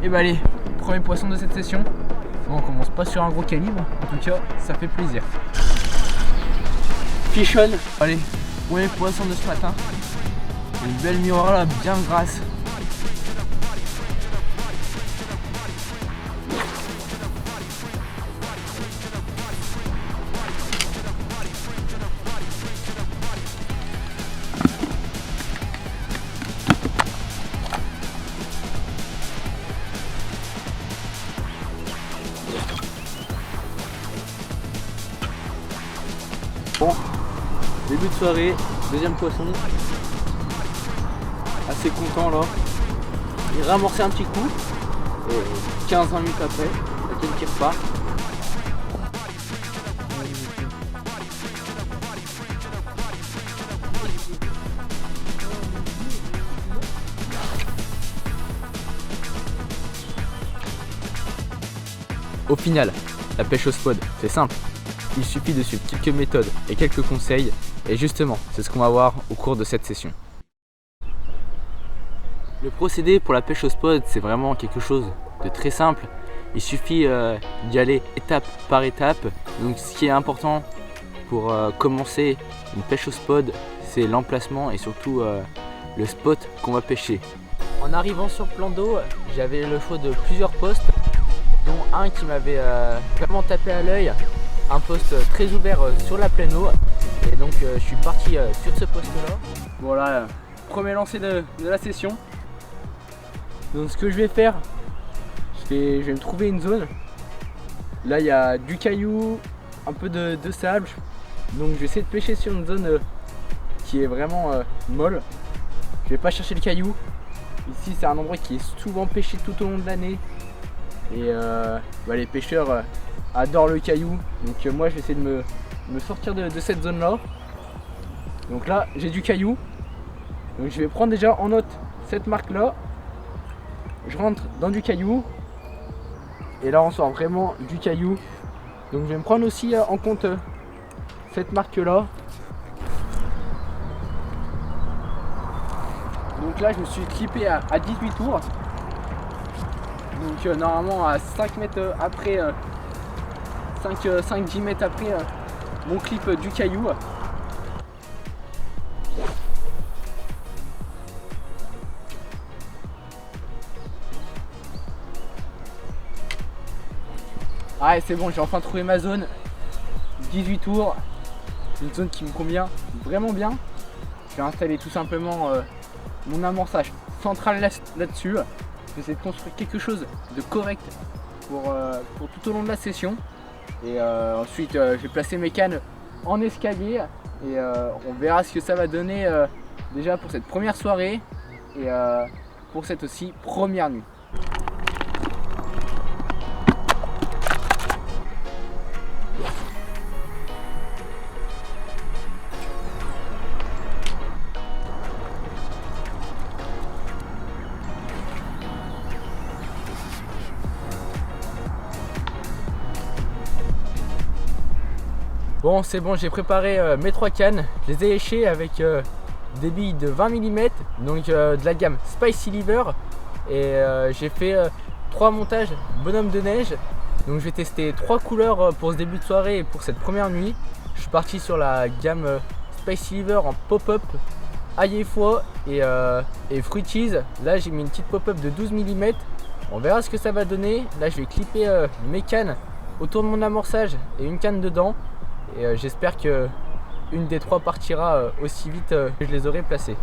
Et bah allez, premier poisson de cette session. Bon, on commence pas sur un gros calibre, en tout cas ça fait plaisir. Fichonne. Allez, premier poisson de ce matin. Une belle miroir là, bien grasse. Bon, début de soirée, deuxième poisson. Assez content là. Il ramorçait un petit coup. Et 15-20 minutes après, la canne qui repart. Au final, la pêche au spot, c'est simple. Il suffit de suivre quelques méthodes et quelques conseils, et justement, c'est ce qu'on va voir au cours de cette session. Le procédé pour la pêche au spot, c'est vraiment quelque chose de très simple. Il suffit d'y aller étape par étape. Donc ce qui est important pour commencer une pêche au spot, c'est l'emplacement et surtout le spot qu'on va pêcher. En arrivant sur le plan d'eau, j'avais le choix de plusieurs postes, dont un qui m'avait vraiment tapé à l'œil. Un poste très ouvert sur la pleine eau, et donc je suis parti sur ce poste là. Voilà, premier lancer de la session. Donc ce que je vais faire, je vais me trouver une zone. Là il y a du caillou, un peu de sable, donc je vais essayer de pêcher sur une zone qui est vraiment molle. Je vais pas chercher le caillou. Ici c'est un endroit qui est souvent pêché tout au long de l'année, et les pêcheurs adore le caillou, donc moi je vais essayer de me sortir de cette zone là. Donc là j'ai du caillou, donc je vais prendre déjà en note cette marque là. Je rentre dans du caillou et là on sort vraiment du caillou, donc je vais me prendre aussi en compte cette marque là. Donc là je me suis clippé à 18 tours, donc normalement à 5 mètres après 5-10 mètres après mon clip du caillou. Ah c'est bon, j'ai enfin trouvé ma zone. 18 tours, une zone qui me convient vraiment bien. Je vais installer tout simplement mon amorçage central là-dessus. Je vais essayer de construire quelque chose de correct pour tout au long de la session. Et ensuite je vais placer mes cannes en escalier, et on verra ce que ça va donner déjà pour cette première soirée et pour cette aussi première nuit. Bon c'est bon, j'ai préparé mes 3 cannes, je les ai échées avec des billes de 20 mm, donc de la gamme Spicy Lever, et j'ai fait 3 montages bonhomme de neige. Donc je vais tester 3 couleurs pour ce début de soirée et pour cette première nuit. Je suis parti sur la gamme Spicy Lever en pop-up, ail et foie et fruities. Là j'ai mis une petite pop-up de 12 mm, on verra ce que ça va donner. Là je vais clipper mes cannes autour de mon amorçage et une canne dedans. Et j'espère que une des 3 partira aussi vite que je les aurai placées.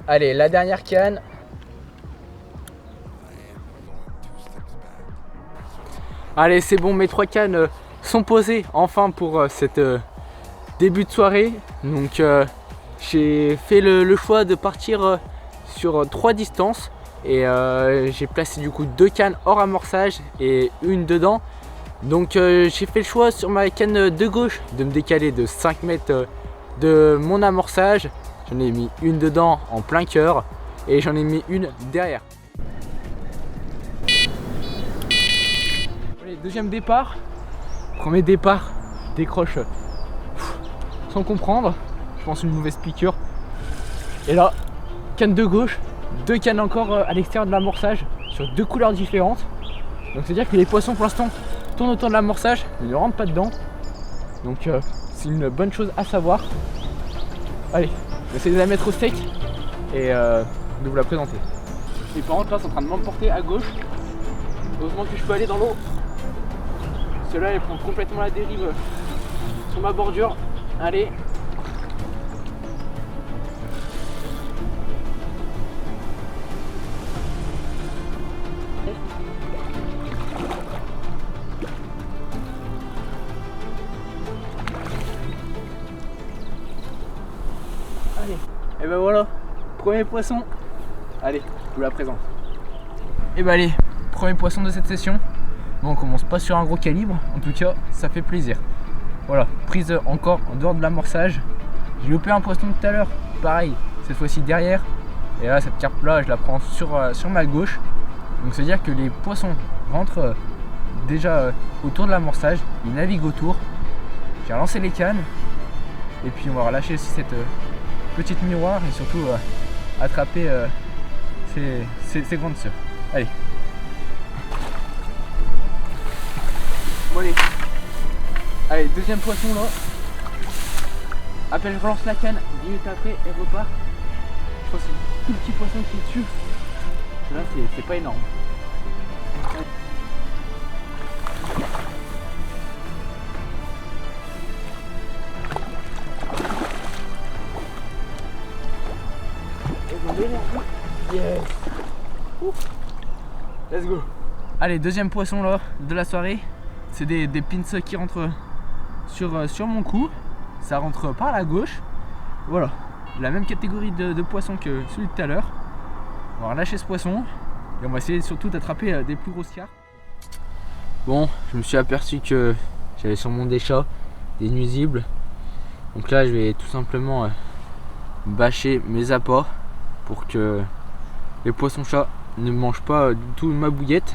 Allez, la dernière canne. Allez, c'est bon, mes 3 cannes sont posées enfin pour cette début de soirée. Donc j'ai fait le choix de partir sur 3 distances. Et j'ai placé du coup 2 cannes hors amorçage et une dedans. Donc j'ai fait le choix sur ma canne de gauche de me décaler de 5 mètres de mon amorçage. J'en ai mis une dedans en plein cœur et j'en ai mis une derrière. Allez, deuxième départ. Premier départ, je décroche sans comprendre. je pense une mauvaise piqûre. Et là, canne de gauche, 2 cannes encore à l'extérieur de l'amorçage sur 2 couleurs différentes. Donc c'est à dire que les poissons pour l'instant tournent autour de l'amorçage, mais ne rentrent pas dedans. Donc c'est une bonne chose à savoir. Allez, je vais essayer de la mettre au sec et de vous la présenter. Les parents là sont en train de m'emporter à gauche. Heureusement que je peux aller dans l'eau. Ceux-là, elles prennent complètement la dérive sur ma bordure. Allez. Allez. Et ben voilà, premier poisson. Allez, je vous la présente. Et ben allez, premier poisson de cette session. Bon, on commence pas sur un gros calibre, en tout cas ça fait plaisir. Voilà, prise encore en dehors de l'amorçage. J'ai loupé un poisson tout à l'heure, pareil, cette fois-ci derrière. Et là cette carpe là je la prends sur ma gauche. Donc c'est à dire que les poissons rentrent déjà autour de l'amorçage, ils naviguent autour. J'ai relancé les cannes. Et puis on va relâcher aussi cette petite miroir et surtout attraper ces grandes sœurs. Allez. Bon allez. Allez, deuxième poisson là. Après je relance la canne, 10 minutes après elle repart. Je crois que c'est un tout petit poisson qui est dessus. Là c'est pas énorme. Yes. Ouf. Let's go. Allez, deuxième poisson là de la soirée. C'est des pins qui rentrent sur mon cou. Ça rentre par la gauche. Voilà, la même catégorie de poisson que celui de tout à l'heure. On va relâcher ce poisson et on va essayer surtout d'attraper des plus grosses carpes. Bon, je me suis aperçu que j'avais sur mon déchat des nuisibles. Donc là, je vais tout simplement bâcher mes appâts pour que les poissons-chats ne mangent pas du tout ma bouillette.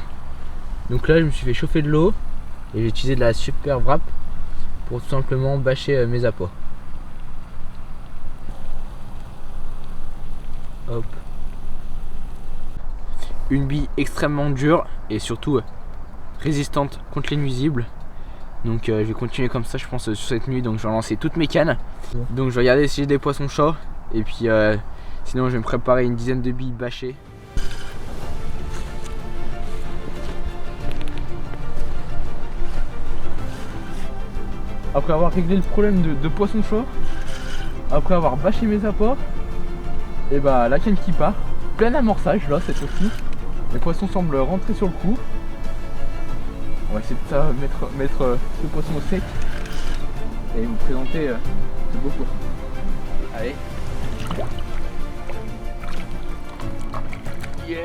Donc là, je me suis fait chauffer de l'eau et j'ai utilisé de la super wrap pour tout simplement bâcher mes appâts. Hop. Une bille extrêmement dure et surtout résistante contre les nuisibles. Donc je vais continuer comme ça je pense sur cette nuit. Donc je vais lancer toutes mes cannes. Donc je vais regarder si j'ai des poissons chats. Et puis sinon je vais me préparer une dizaine de billes bâchées. Après avoir réglé le problème de poisson chat, après avoir bâché mes appâts, et bah la canne qui part, plein amorçage là cette fois-ci. Les poissons semblent rentrer sur le coup. On va essayer de mettre ce poisson au sec et vous présenter ce beau poisson. Allez. Yeah.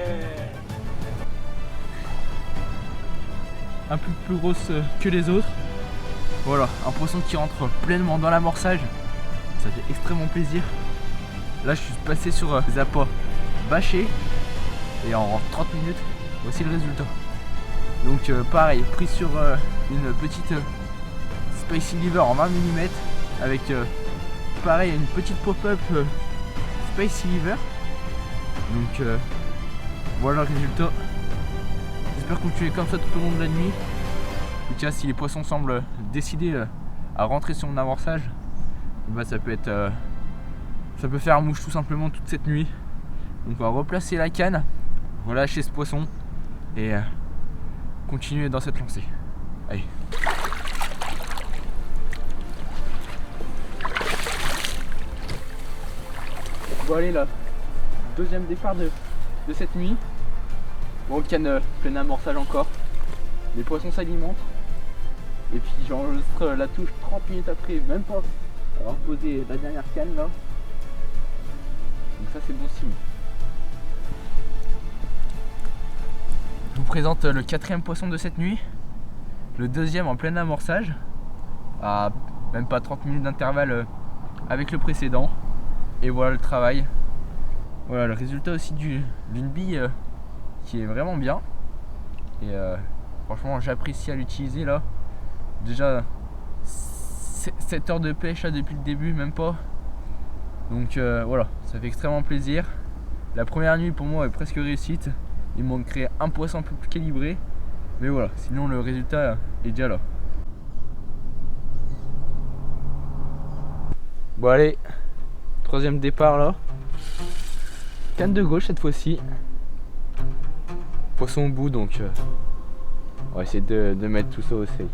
Un peu plus grosse que les autres. Voilà, un poisson qui rentre pleinement dans l'amorçage. Ça fait extrêmement plaisir. Là je suis passé sur les appâts bâchés. Et en 30 minutes, voici le résultat. Donc pareil, pris sur une petite Spicy Liver en 20 mm avec pareil une petite pop-up Spicy Liver. Donc voilà le résultat. J'espère continuer comme ça tout au long de la nuit. En tout cas, si les poissons semblent décider à rentrer sur mon amorçage, bah, ça peut faire mouche tout simplement toute cette nuit. Donc on va replacer la canne, relâcher ce poisson et continuer dans cette lancée. Allez. Bon allez là, deuxième départ de cette nuit. Bon, canne plein amorçage encore. Les poissons s'alimentent. Et puis j'enregistre la touche 30 minutes après, même pas avoir posé la dernière canne là. Donc ça c'est bon signe. Je vous présente le quatrième poisson de cette nuit. Le deuxième en plein amorçage. À même pas 30 minutes d'intervalle avec le précédent. Et voilà le travail. Voilà le résultat aussi d'une bille qui est vraiment bien. Et franchement j'apprécie à l'utiliser là. Déjà 7 heures de pêche là, depuis le début, même pas. Donc voilà, ça fait extrêmement plaisir. La première nuit pour moi est presque réussite. Il manquerait un poisson un peu plus calibré. Mais voilà, sinon le résultat est déjà là. Bon allez, troisième départ là. Canne de gauche cette fois-ci. Poisson au bout, donc on va essayer de mettre tout ça au sec.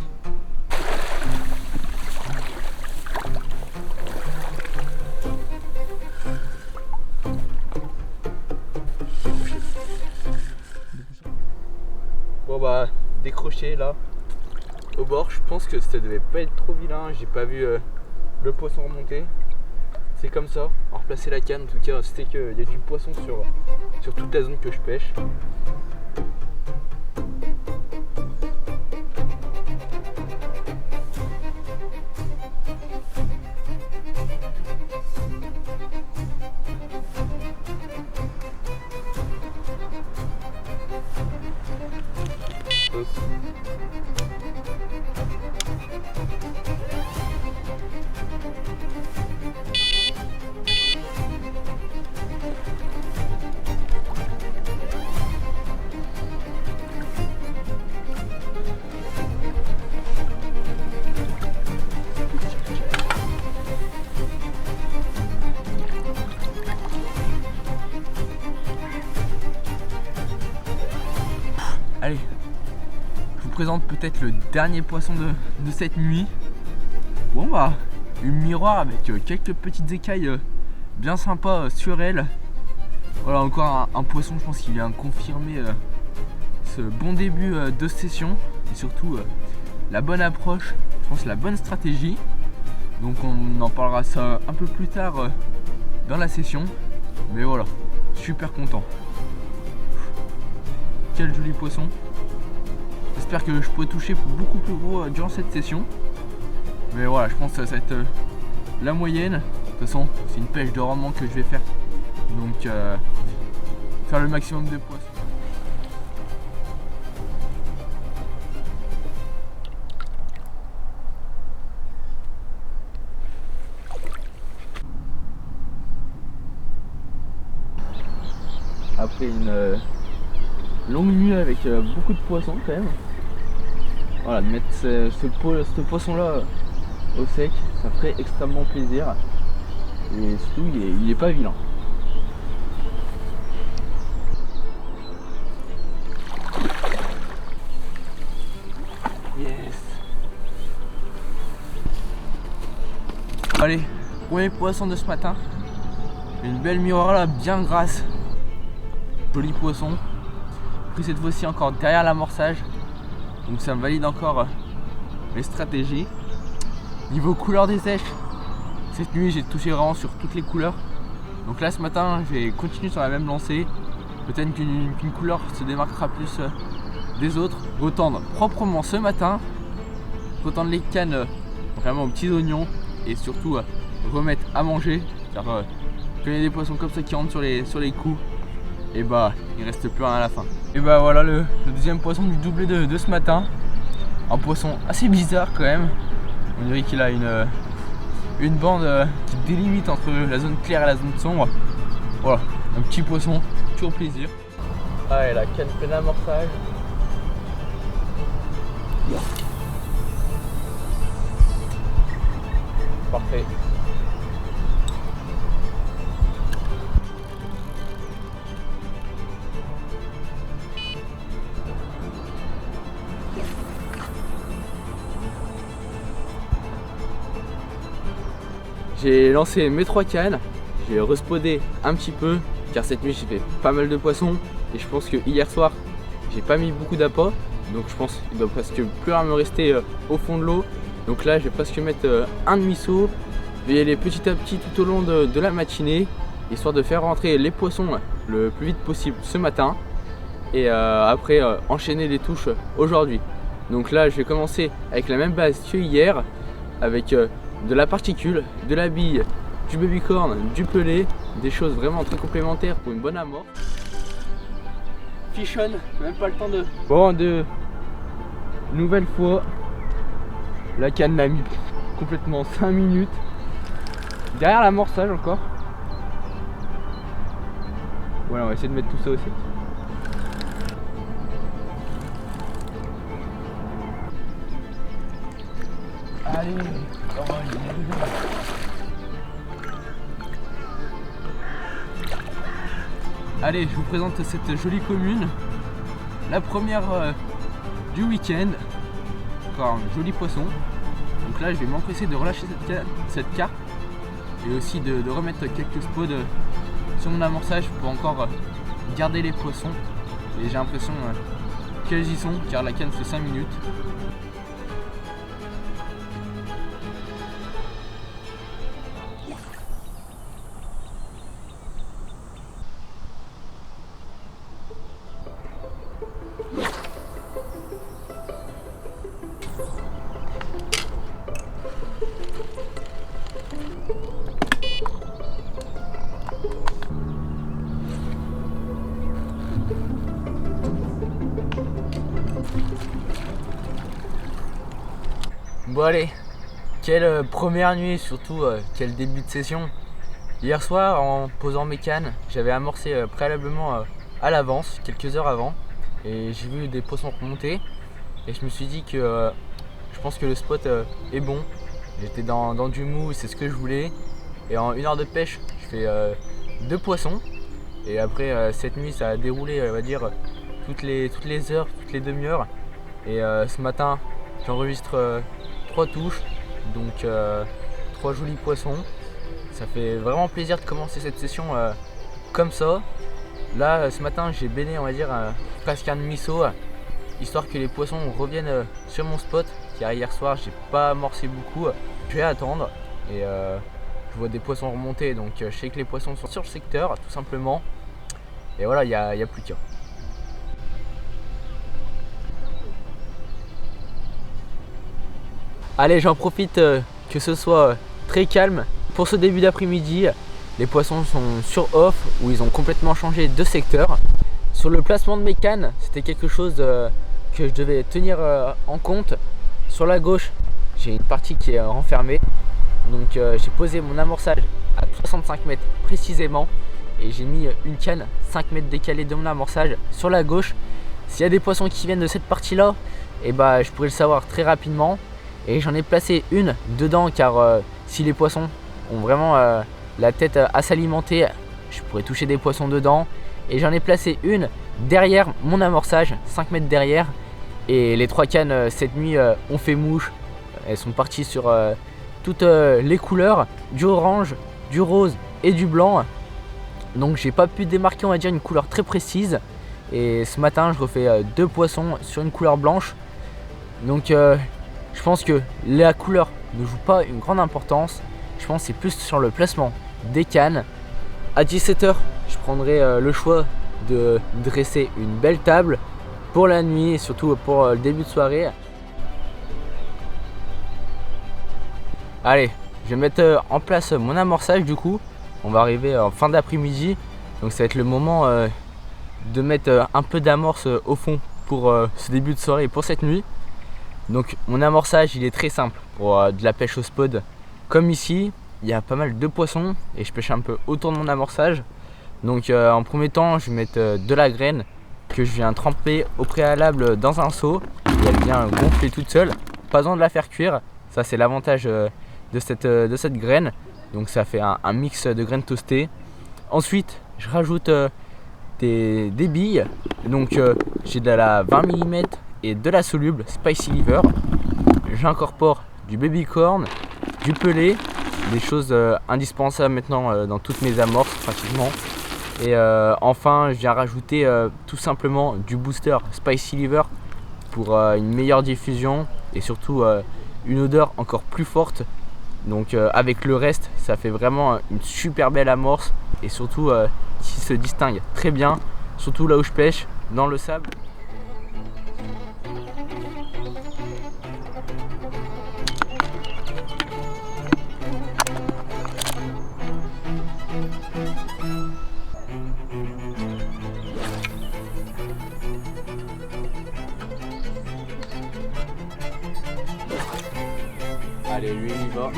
Bon bah décroché là au bord. Je pense que ça devait pas être trop vilain. J'ai pas vu le poisson remonter. C'est comme ça. On va replacer la canne. En tout cas, c'était qu'il y a du poisson sur toute la zone que je pêche. Allez, je vous présente peut-être le dernier poisson de cette nuit. Bon bah, une miroir avec quelques petites écailles bien sympas sur elle. Voilà, encore un poisson, je pense qu'il vient confirmer ce bon début de session. Et surtout la bonne approche, je pense la bonne stratégie. Donc on en parlera ça un peu plus tard dans la session. Mais voilà, super content. Quel joli poisson. J'espère que je pourrai toucher beaucoup plus gros durant cette session. Mais voilà, je pense que ça va être la moyenne. De toute façon, c'est une pêche de rendement que je vais faire. Donc faire le maximum de poissons. Après une longue nuit avec beaucoup de poissons quand même. Voilà, de mettre ce poisson là au sec, ça ferait extrêmement plaisir. Et surtout il est pas vilain. Yes. Allez, premier poisson de ce matin. Une belle miroir là, bien grasse. Joli poisson. Pris cette fois-ci encore derrière l'amorçage. Donc ça me valide encore mes stratégies. Niveau couleur des sèches, cette nuit j'ai touché vraiment sur toutes les couleurs. Donc là ce matin j'ai continué sur la même lancée. Peut-être qu'une couleur se démarquera plus des autres. Retendre proprement ce matin. Retendre les cannes vraiment aux petits oignons. Et surtout remettre à manger. Car quand il y a des poissons comme ça qui rentrent sur les coups, et bah il reste plus rien à la fin. Et bah voilà le deuxième poisson du doublé de ce matin. Un poisson assez bizarre quand même. On dirait qu'il a une bande qui délimite entre la zone claire et la zone sombre. Voilà, un petit poisson, toujours plaisir. Ah et la canne pleine d'amorçage. Parfait. J'ai lancé mes 3 cannes, j'ai respodé un petit peu car cette nuit j'ai fait pas mal de poissons et je pense que hier soir j'ai pas mis beaucoup d'appât, donc je pense qu'il doit presque plus rien me rester au fond de l'eau. Donc là je vais presque mettre un demi-seau, je vais y aller petit à petit tout au long de la matinée histoire de faire rentrer les poissons le plus vite possible ce matin et après enchaîner les touches aujourd'hui. Donc là je vais commencer avec la même base que hier avec de la particule, de la bille, du babycorn, du pelé, des choses vraiment très complémentaires pour une bonne amorce. Fichonne, même pas le temps de... Bon, nouvelle fois, la canne l'a mis complètement 5 minutes. Derrière l'amorçage encore, Voilà, on va essayer de mettre tout ça aussi. Allez, allez, je vous présente cette jolie commune, la première du week-end. Encore un joli poisson. Donc là, je vais m'empresser de relâcher cette carte et aussi de remettre quelques spots sur mon amorçage pour encore garder les poissons. Et j'ai l'impression qu'elles y sont car la canne fait 5 minutes. Bon allez, quelle première nuit, surtout quel début de session. Hier soir, en posant mes cannes, j'avais amorcé préalablement à l'avance, quelques heures avant, et j'ai vu des poissons remonter, et je me suis dit que je pense que le spot est bon. J'étais dans du mou, c'est ce que je voulais, et en 1 heure de pêche, je fais 2 poissons, et après cette nuit, ça a déroulé, on va dire, toutes les heures, toutes les demi-heures, et ce matin, j'enregistre 3 touches, donc 3 jolis poissons. Ça fait vraiment plaisir de commencer cette session comme ça. Là ce matin j'ai bainé, on va dire presque un demi-saut, histoire que les poissons reviennent sur mon spot, car hier soir j'ai pas amorcé beaucoup. Je vais attendre et je vois des poissons remonter, donc je sais que les poissons sont sur le secteur tout simplement, et voilà, il y a plus qu'à. Allez, j'en profite que ce soit très calme pour ce début d'après-midi. Les poissons sont sur off, où ils ont complètement changé de secteur. Sur le placement de mes cannes, c'était quelque chose que je devais tenir en compte. Sur la gauche, j'ai une partie qui est renfermée. Donc j'ai posé mon amorçage à 65 mètres précisément. Et j'ai mis une canne 5 mètres décalée de mon amorçage sur la gauche. S'il y a des poissons qui viennent de cette partie-là, et bah, je pourrais le savoir très rapidement. Et j'en ai placé une dedans, car si les poissons ont vraiment la tête à s'alimenter, je pourrais toucher des poissons dedans. Et j'en ai placé une derrière mon amorçage, 5 mètres derrière. Et les 3 cannes cette nuit ont fait mouche. Elles sont parties sur toutes les couleurs, du orange, du rose et du blanc. Donc j'ai pas pu démarquer, on va dire, une couleur très précise. Et ce matin je refais 2 poissons sur une couleur blanche. Donc je pense que la couleur ne joue pas une grande importance. Je pense que c'est plus sur le placement des cannes. À 17 h, je prendrai le choix de dresser une belle table pour la nuit et surtout pour le début de soirée. Allez, je vais mettre en place mon amorçage du coup. On va arriver en fin d'après-midi. Donc ça va être le moment de mettre un peu d'amorce au fond pour ce début de soirée et pour cette nuit. Donc mon amorçage il est très simple pour de la pêche au spot. Comme ici, il y a pas mal de poissons et je pêche un peu autour de mon amorçage. Donc en premier temps, je vais mettre de la graine que je viens tremper au préalable dans un seau. Et elle vient gonfler toute seule. Pas besoin de la faire cuire. Ça c'est l'avantage de cette graine. Donc ça fait un mix de graines toastées. Ensuite, je rajoute des billes. Donc j'ai de la 20 mm et de la soluble Spicy Liver. J'incorpore du baby corn, du pelé, des choses indispensables maintenant dans toutes mes amorces pratiquement. Et enfin, je viens rajouter tout simplement du booster Spicy Liver pour une meilleure diffusion et surtout une odeur encore plus forte. Donc avec le reste, ça fait vraiment une super belle amorce et surtout qui se distingue très bien, surtout là où je pêche, dans le sable. Allez, lui il y va.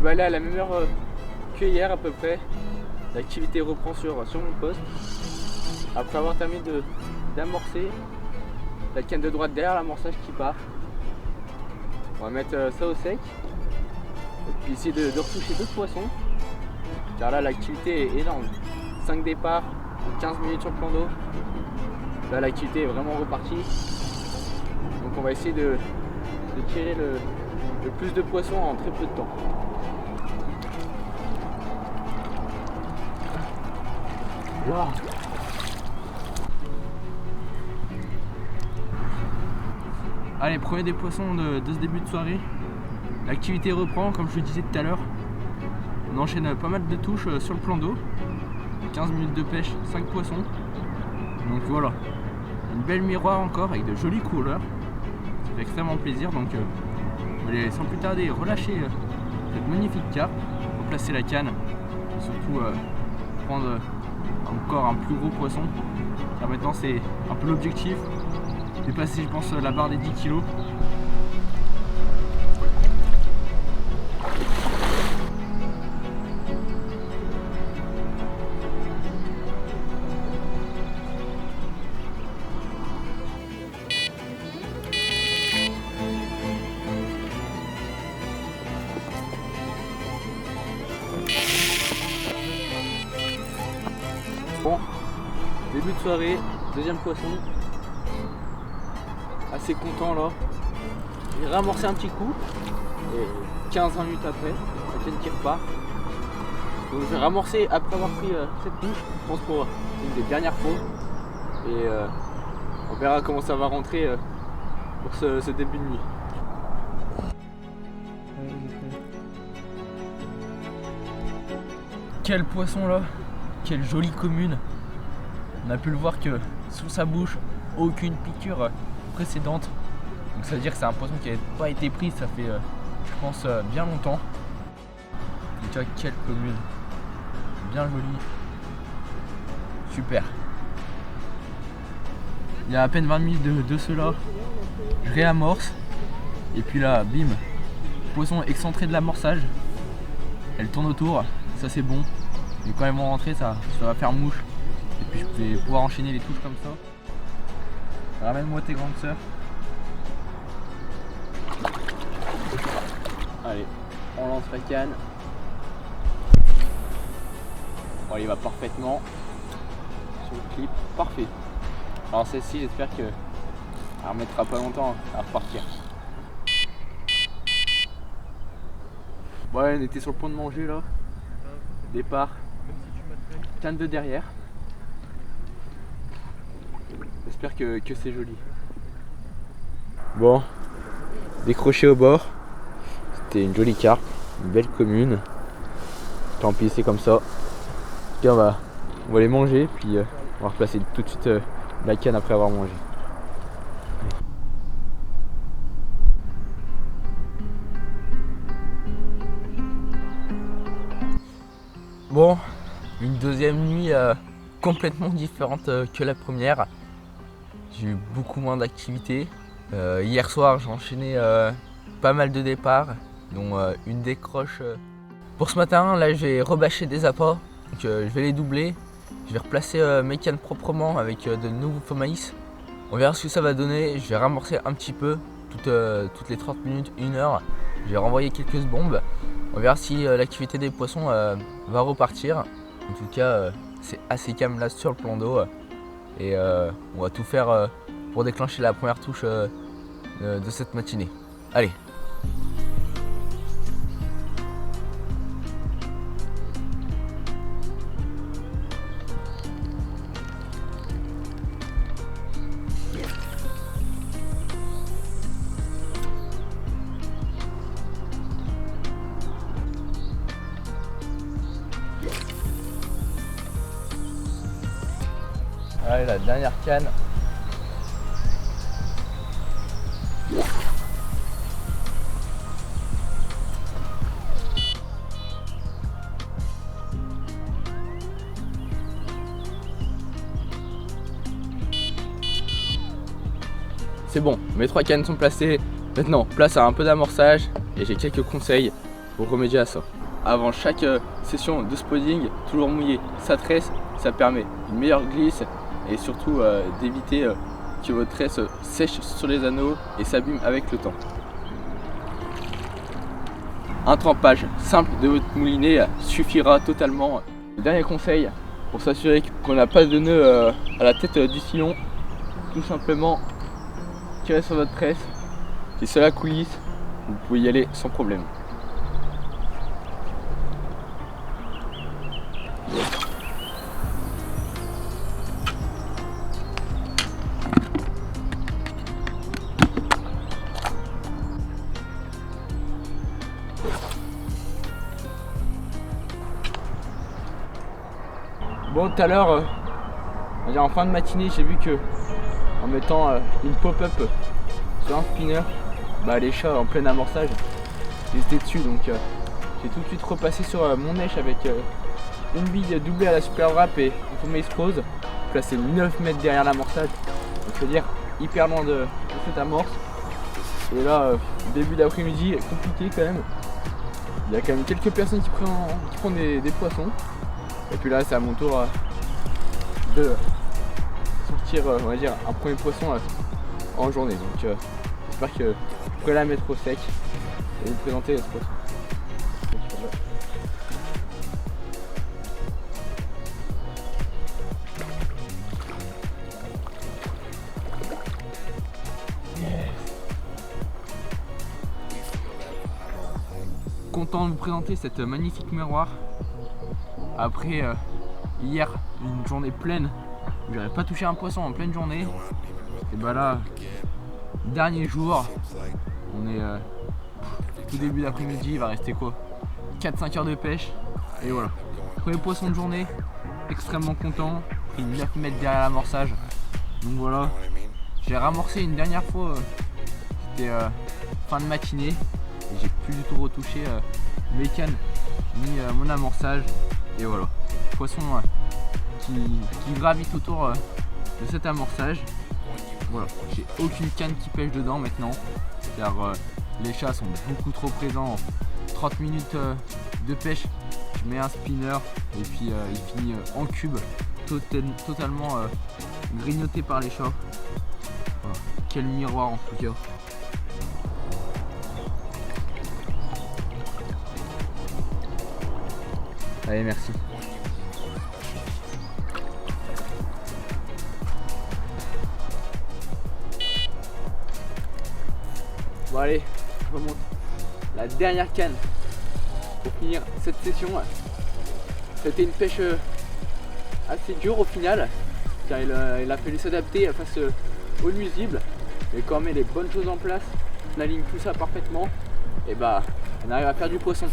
va aller à la même heure que hier à peu près. L'activité reprend sur mon poste. Après avoir terminé d'amorcer, la canne de droite derrière l'amorçage qui part. On va mettre ça au sec. Et puis essayer de retoucher d'autres poissons. Car là l'activité est énorme. 5 départs, 15 minutes sur le plan d'eau. Là l'activité est vraiment repartie. Donc on va essayer de tirer le plus de poissons en très peu de temps. Wow. Allez, premier des poissons de ce début de soirée. L'activité reprend, comme je le disais tout à l'heure. On enchaîne pas mal de touches sur le plan d'eau. 15 minutes de pêche, 5 poissons. Donc voilà, une belle miroir encore avec de jolies couleurs. Ça fait extrêmement plaisir. Donc on va aller sans plus tarder relâcher cette magnifique carpe, replacer la canne et surtout prendre encore un plus gros poisson. Car maintenant c'est un peu l'objectif. Dépasser je pense la barre des 10 kg. Bon, début de soirée, deuxième poisson. Assez content là. J'ai ramorcé un petit coup et 15-20 minutes après, la canne qui repart. Donc je vais ramorcer après avoir pris cette touche, je pense pour une des dernières fois. Et on verra comment ça va rentrer pour ce début de nuit. Quel poisson là, quelle jolie commune. On a pu le voir que sous sa bouche, aucune piqûre précédente. Donc ça veut dire que c'est un poisson qui n'avait pas été pris, ça fait je pense bien longtemps. Et tu vois quelle commune. Bien jolie. Super. Il y a à peine 20 minutes de cela, je réamorce. Et puis là, bim, poisson excentré de l'amorçage. Elle tourne autour, ça c'est bon. Et quand elles vont rentrer, ça va faire mouche. Et puis je vais pouvoir enchaîner les touches comme ça. Ramène-moi tes grandes sœurs. Allez, on lance la canne. Bon, il va parfaitement sur le clip. Parfait. Alors celle-ci, j'espère qu'elle ne remettra pas longtemps à repartir. Ouais, on était sur le point de manger là. Départ. Canne de derrière. J'espère que c'est joli. Bon, décroché au bord. C'était une jolie carpe, une belle commune. Tant pis, c'est comme ça. Puis on va les manger, puis on va replacer tout de suite la canne après avoir mangé. Bon, une deuxième nuit complètement différente que la première. J'ai eu beaucoup moins d'activité. Hier soir, j'ai enchaîné pas mal de départs, dont une décroche. Pour ce matin, là, j'ai rebâché des appâts, donc je vais les doubler. Je vais replacer mes cannes proprement avec de nouveaux faux maïs. On verra ce que ça va donner. Je vais ramorcer un petit peu, toutes les 30 minutes, 1 heure. Je vais renvoyer quelques bombes. On verra si l'activité des poissons va repartir. En tout cas, c'est assez calme là sur le plan d'eau. Et on va tout faire pour déclencher la première touche de cette matinée. Allez! Allez, la dernière canne. C'est bon, mes 3 cannes sont placées. Maintenant, place à un peu d'amorçage et j'ai quelques conseils pour remédier à ça. avant chaque session de spotting, toujours mouiller sa tresse, ça permet une meilleure glisse et surtout d'éviter que votre tresse sèche sur les anneaux et s'abîme avec le temps. Un trempage simple de votre moulinet suffira totalement. Le dernier conseil pour s'assurer qu'on n'a pas de nœud à la tête du sillon, tout simplement tirer sur votre tresse. Si cela coulisse, vous pouvez y aller sans problème. Bon, tout à l'heure, en fin de matinée, j'ai vu que en mettant une pop-up sur un spinner, les chats en plein amorçage, ils étaient dessus. Donc j'ai tout de suite repassé sur mon neige avec une bille doublée à la super wrap et un faux mace rose, placé 9 mètres derrière l'amorçage. Donc c'est-à-dire hyper loin de cette amorce. Et là, début d'après-midi, compliqué quand même. Il y a quand même quelques personnes qui prennent des poissons. Et puis là, c'est à mon tour de sortir, on va dire, un premier poisson en journée. Donc j'espère que je pourrai la mettre au sec et vous présenter ce poisson. Content de vous présenter cette magnifique miroir. Après hier, une journée pleine où j'aurais pas touché un poisson en pleine journée. Et bah là, dernier jour, on est tout début d'après-midi, il va rester quoi, 4-5 heures de pêche. Et voilà, premier poisson de journée, extrêmement content, pris 9 mètres derrière l'amorçage. Donc voilà, j'ai ramorcé une dernière fois, c'était fin de matinée. Et j'ai plus du tout retouché mes cannes ni mon amorçage. Et voilà, poisson qui gravite autour de cet amorçage. Voilà, j'ai aucune canne qui pêche dedans maintenant, car les chats sont beaucoup trop présents. 30 minutes de pêche, je mets un spinner et puis il finit en cube, totalement grignoté par les chats. Voilà. Quel miroir en tout cas. Allez, merci. Bon allez, je remonte la dernière canne pour finir cette session. C'était une pêche assez dure au final, car il a fallu s'adapter face aux nuisibles. Mais quand on met les bonnes choses en place, on aligne tout ça parfaitement, et on arrive à faire du poisson.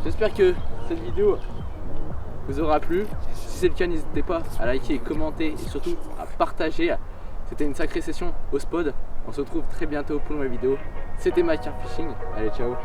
J'espère que cette vidéo vous aura plu. Si c'est le cas, n'hésitez pas à liker, commenter et surtout à partager. C'était une sacrée session au spot. On se retrouve très bientôt pour une nouvelle vidéo. C'était Mike Fishing. Allez, ciao.